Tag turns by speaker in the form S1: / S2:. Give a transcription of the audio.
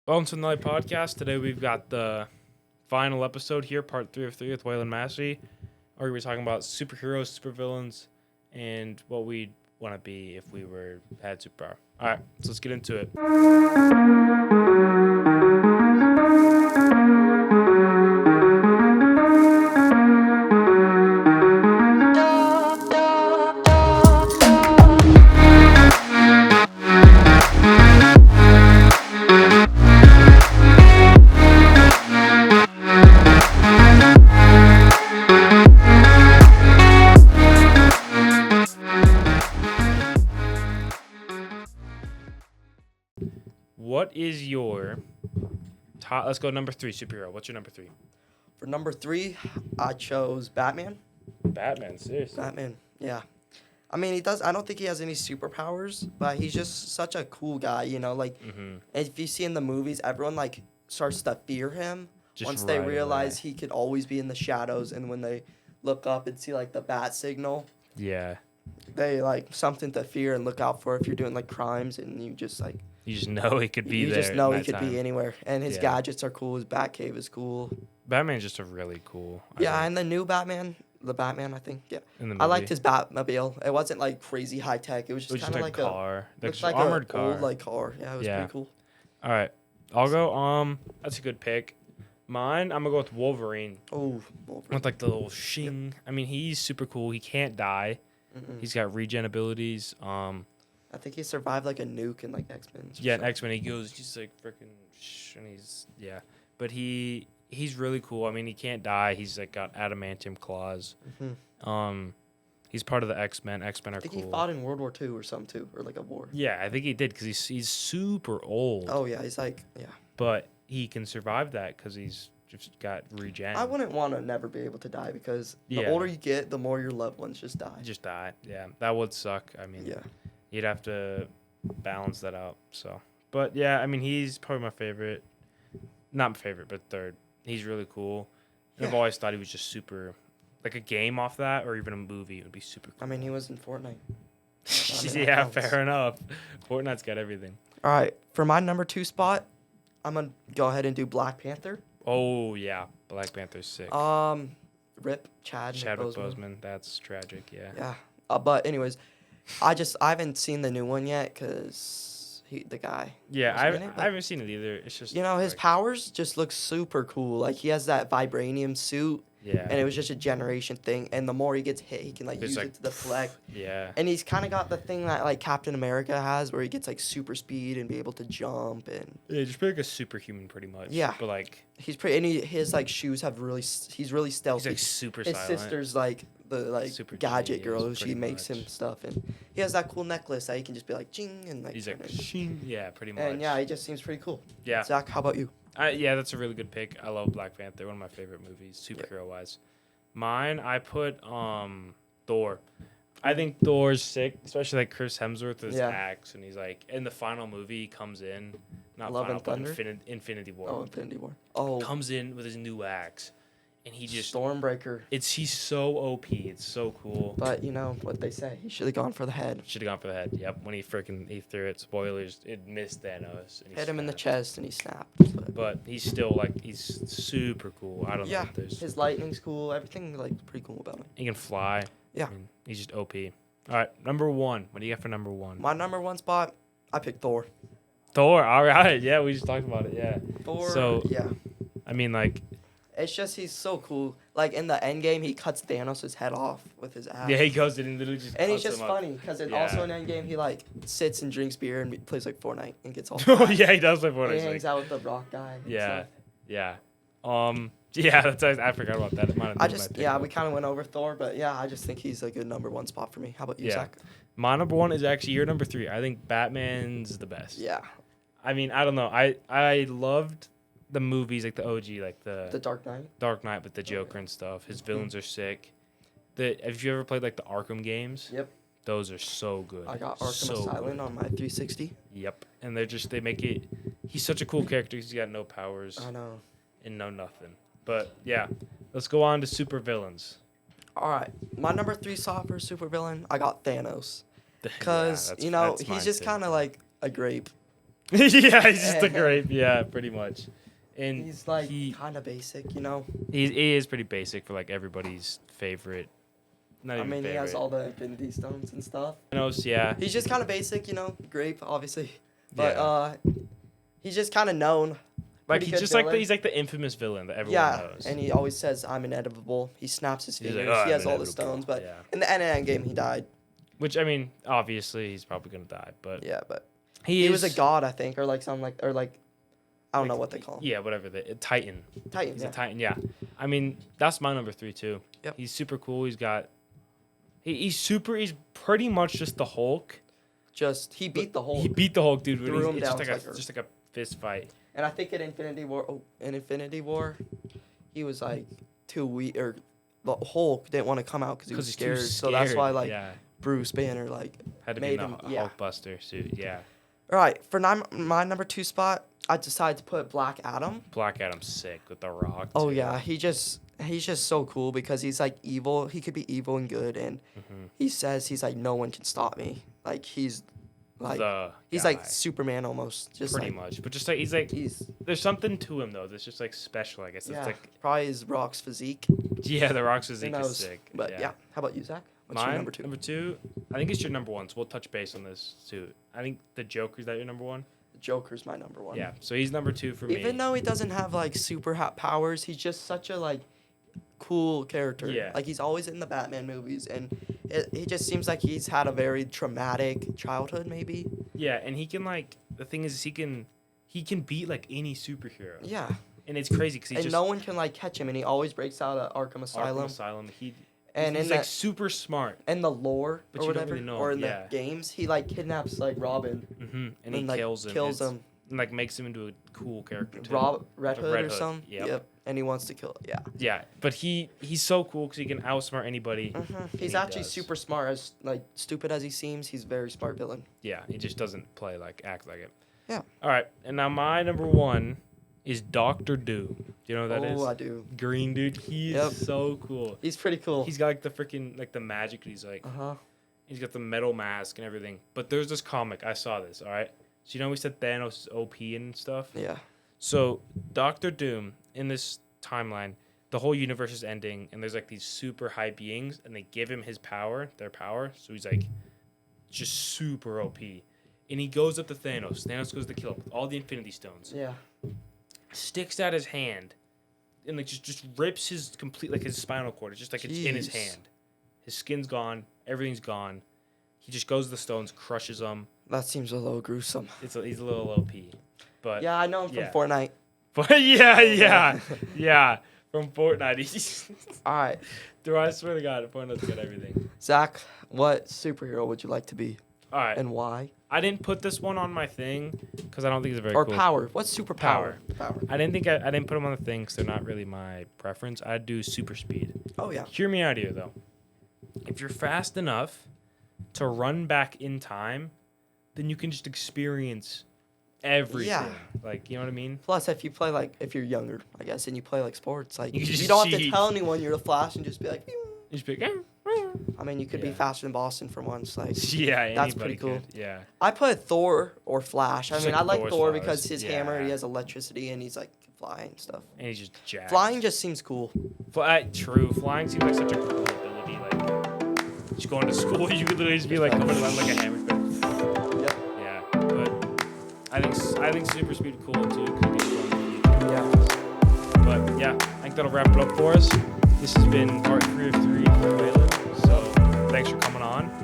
S1: Welcome to the NELLY podcast. Today we've got the final episode here, part 3 of 3 with Waylon Massey. We're going to be talking about superheroes, supervillains, and what we'd want to be if we had superpower. All right, so let's get into it. What is your top? Let's go number 3 superhero. What's your number 3?
S2: For number 3, I chose Batman.
S1: Batman, seriously.
S2: Batman, yeah. I mean, I don't think he has any superpowers, but he's just such a cool guy, Like, if you see in the movies, everyone, starts to fear him
S1: Just
S2: once they
S1: right
S2: realize
S1: away.
S2: he could always be in the shadows. And when they look up and see, the bat signal,
S1: Yeah.
S2: they, something to fear and look out for if you're doing, crimes. And you just,
S1: You just know he could be
S2: you
S1: there.
S2: just know
S1: at
S2: he
S1: that
S2: could be
S1: time.
S2: anywhere. And his
S1: Yeah.
S2: gadgets are cool. His Batcave is cool.
S1: Batman's just a really cool. I
S2: Yeah,
S1: think,
S2: and the new Batman, I think, yeah.
S1: in the
S2: I liked
S1: movie.
S2: his Batmobile. It wasn't crazy high tech. It was
S1: It was
S2: just
S1: just
S2: kind of
S1: like
S2: like
S1: a car.
S2: looked
S1: Like
S2: like
S1: armored
S2: a
S1: car.
S2: old car. Yeah, it was
S1: Yeah.
S2: pretty cool.
S1: All right, I'll go. That's a good pick. Mine, I'm gonna go with Wolverine
S2: Oh,
S1: with like the little shing. I mean, he's super cool. He can't die. He's got regen abilities.
S2: I think he survived like a nuke in like X-Men.
S1: Yeah, in X-Men he goes, he's like freaking, and but he's really cool. I mean, he can't die. He's like got adamantium claws. He's part of the X-Men. X-Men are
S2: I think
S1: cool.
S2: he fought in World War II or something too, or like a war.
S1: Yeah, I think he did because he's super old.
S2: Oh yeah, he's like yeah.
S1: But he can survive that because he's just got regen.
S2: I wouldn't want to never be able to die because the
S1: Yeah.
S2: older you get, the more your loved ones just die.
S1: Just die. Yeah, that would suck. I mean,
S2: Yeah.
S1: you'd have to balance that out. So, but yeah, I mean, he's probably my favorite. Not my favorite, but third. He's really cool. And I've
S2: Yeah.
S1: always thought he was just super, like a game off that, or even a movie would be super cool.
S2: I mean, he was in Fortnite.
S1: Yeah,
S2: that counts.
S1: fair enough. Fortnite's got everything.
S2: All right, for my number 2 spot, I'm gonna go ahead and do Black Panther.
S1: Oh yeah, Black Panther's sick.
S2: Rip Chadwick
S1: Chadwick
S2: Boseman.
S1: Boseman, that's tragic. Yeah.
S2: Yeah. But anyways, I haven't seen the new one yet because the guy.
S1: Yeah,
S2: wasn't in it,
S1: I
S2: but,
S1: haven't seen it either. It's just
S2: his
S1: like,
S2: powers just look super cool. Like he has that vibranium suit,
S1: yeah,
S2: and it was just a generation thing. And the more he gets hit, he can
S1: It's
S2: use
S1: like,
S2: it to deflect.
S1: yeah.
S2: And he's kind of got the thing that like Captain America has, where he gets like super speed and be able to jump. And
S1: Yeah, just like a superhuman, pretty much.
S2: Yeah.
S1: But like,
S2: he's pretty. And his like shoes have he's really
S1: he's
S2: stealthy.
S1: like super
S2: His
S1: silent.
S2: sister's like the
S1: Super
S2: gadget
S1: genius,
S2: girl. She
S1: pretty
S2: makes
S1: much.
S2: him stuff, and he has that cool necklace that he can just be like ching and like.
S1: He's
S2: turn
S1: like,
S2: it.
S1: shing. Yeah, pretty much.
S2: And yeah, he just seems pretty cool.
S1: yeah.
S2: Zach, how about you?
S1: Yeah, that's a really good pick. I love Black Panther, one of my favorite movies, superhero wise. Mine, I put Thor. I think Thor's sick, especially like Chris Hemsworth with his
S2: Yeah.
S1: axe, and he's like in the final movie, he comes in, not
S2: Love
S1: final,
S2: and
S1: but
S2: Thunder?
S1: Infinity War.
S2: Oh, Infinity War. Oh,
S1: Comes in with his new axe, and he just
S2: Stormbreaker.
S1: he's so OP. It's so cool.
S2: But you know what they say, he should have gone for the head.
S1: Should have gone for the head. Yep, when he threw it. Spoilers, it missed Thanos. And he
S2: Hit him in the
S1: snapped.
S2: chest and he snapped.
S1: But he's still he's super cool. I don't
S2: Yeah,
S1: know if there's
S2: his lightning's cool. Everything like pretty cool about him.
S1: he can fly.
S2: Yeah.
S1: I mean, he's just OP. All right, number 1. What do you got for number 1?
S2: My number 1 spot, I picked Thor.
S1: Thor. All right. Yeah, we just talked about it. Yeah.
S2: Thor.
S1: So-
S2: yeah,
S1: I mean, like,
S2: it's just he's so cool. Like in the end game, he cuts Thanos' head off with his axe.
S1: yeah, he goes in and literally just.
S2: And he's
S1: cuts
S2: just
S1: him up.
S2: funny because
S1: Yeah.
S2: also in Endgame he like sits and drinks beer and plays like Fortnite and gets all.
S1: Oh
S2: fat.
S1: yeah, he does play
S2: And
S1: Fortnite.
S2: he hangs out with the rock guy. and
S1: Yeah.
S2: stuff.
S1: Yeah. Yeah. I forgot about that. It might have
S2: I
S1: been
S2: just
S1: my pick,
S2: yeah,
S1: but-
S2: we kind of went over Thor, but yeah, I just think he's a good number 1 spot for me. How about you,
S1: Yeah.
S2: Zach?
S1: My number 1 is actually your number 3. I think Batman's the best.
S2: Yeah,
S1: I mean, I don't know. I loved the movies, like the OG, like
S2: The Dark Knight.
S1: Dark Knight with the Joker and stuff. His villains are sick. Have you ever played like the Arkham games?
S2: Yep.
S1: Those are so good.
S2: I got Arkham
S1: So
S2: Asylum
S1: good.
S2: on my 360.
S1: Yep. And they make it. He's such a cool character. He's got no powers
S2: I know.
S1: and no nothing. But yeah, let's go on to super villains.
S2: All right, my number 3 spot for supervillain, I got Thanos.
S1: Yeah,
S2: Cause
S1: that's-
S2: you know
S1: that's mine
S2: he's just
S1: too.
S2: kind of like a grape.
S1: Yeah, he's just a grape. Yeah, pretty much. And
S2: he's like kind of basic, you know.
S1: He is pretty basic for like everybody's favorite. Not even favorite.
S2: He has all the Infinity Stones and stuff.
S1: Yeah.
S2: He's just kind of basic, you know. Grape, obviously, but he's just kind of known.
S1: Like he's just villain. He's like the infamous villain that everyone knows.
S2: And he always says, "I'm inedible." He snaps his fingers. Like, he has all the stones, but in the end game, he died.
S1: Which I mean, obviously, he's probably gonna die, but
S2: but he was a god, I think, or like something like I don't know what they call him.
S1: Yeah, whatever. Titan.
S2: Titan.
S1: He's a Titan. Yeah. I mean, that's my number 3 too.
S2: Yep.
S1: He's super cool. He's got. He's pretty much just the Hulk.
S2: He beat the Hulk.
S1: He beat the Hulk, dude.
S2: Threw him down
S1: just like a fist fight.
S2: And I think in Infinity War, he was like too weak, or the Hulk didn't want to come out because he was scared. So that's why Bruce Banner
S1: had to be in a Hulkbuster suit. Yeah.
S2: All right, for my number 2 spot, I decided to put Black Adam.
S1: Black Adam's sick with the Rock.
S2: Oh yeah, he's just so cool because he's like evil. He could be evil and good, and he says he's like, no one can stop me. Like he's like Superman almost, just
S1: pretty much. But just like he's there's something to him though that's just like special. I guess it's like
S2: probably his Rock's physique.
S1: Yeah, the Rock's physique is sick.
S2: But yeah, how about you, Zach? What's
S1: your
S2: number 2?
S1: Number 2, I think it's your number 1. So we'll touch base on this too. I think the Joker's that your number 1.
S2: The Joker's my number 1.
S1: Yeah, so he's number 2 for me.
S2: Even though he doesn't have like super hot powers, he's just such a cool character.
S1: Yeah.
S2: Like he's always in the Batman movies, and he just seems like he's had a very traumatic childhood, maybe.
S1: Yeah, and he can the thing is he can beat like any superhero.
S2: Yeah.
S1: And it's crazy because
S2: no one can catch him, and he always breaks out of Arkham Asylum.
S1: He's super smart.
S2: In the lore
S1: but
S2: or whatever,
S1: really know
S2: or in the games, he kidnaps Robin.
S1: And he kills him. And makes him into a cool character too.
S2: Red Hood or something.
S1: Yep.
S2: And he wants to kill it. Yeah.
S1: Yeah, but he's so cool because he can outsmart anybody.
S2: He's actually super smart. As stupid as he seems, he's a very smart villain.
S1: Yeah, he just doesn't act like it.
S2: Yeah.
S1: All right, and now my number 1 is Doctor Doom. Do you know who that is?
S2: Oh, I do.
S1: Green dude. He is so cool.
S2: He's pretty cool.
S1: He's got the freaking the magic. He's he's got the metal mask and everything. But there's this comic. I saw this. All right. So we said Thanos is OP and stuff.
S2: Yeah.
S1: So Doctor Doom in this timeline, the whole universe is ending, and there's these super high beings, and they give him their power. So he's just super OP, and he goes up to Thanos. Thanos goes to kill him with all the Infinity Stones.
S2: Yeah.
S1: Sticks out his hand, and just rips his his spinal cord. It's just it's in his hand. His skin's gone. Everything's gone. He just goes to the stones, crushes them.
S2: That seems a little gruesome.
S1: He's a little OP, but
S2: yeah, I know him from Fortnite.
S1: But yeah, from Fortnite.
S2: All right,
S1: dude, I swear to God, Fortnite's got everything.
S2: Zach, what superhero would you like to be?
S1: All right,
S2: and why?
S1: I didn't put this one on my thing because I don't think it's very cool.
S2: Or power. What's superpower?
S1: Power. I didn't put them on the thing because they're not really my preference. I'd do super speed.
S2: Oh yeah.
S1: Hear me out here though. If you're fast enough to run back in time, then you can just experience everything. Yeah. You know what I mean?
S2: Plus, if you play if you're younger, I guess, and you play sports, you don't have to tell anyone you're the Flash and just be like.
S1: You just be
S2: I mean, you could be faster than Boston for once.
S1: Yeah,
S2: that's pretty cool.
S1: Yeah.
S2: I put Thor or Flash. I mean, I like Thor because his hammer, he has electricity, and he's flying and stuff.
S1: And he's just jacked.
S2: Flying just seems cool.
S1: True. Flying seems like such a cool ability. Just going to school, you could literally just be coming around like a hammer.
S2: Yep.
S1: Yeah, but I think super speed cool too. Could be fun.
S2: Yeah.
S1: But yeah, I think that'll wrap it up for us. This has been part 3 of 3 for Waylon. So thanks for coming on.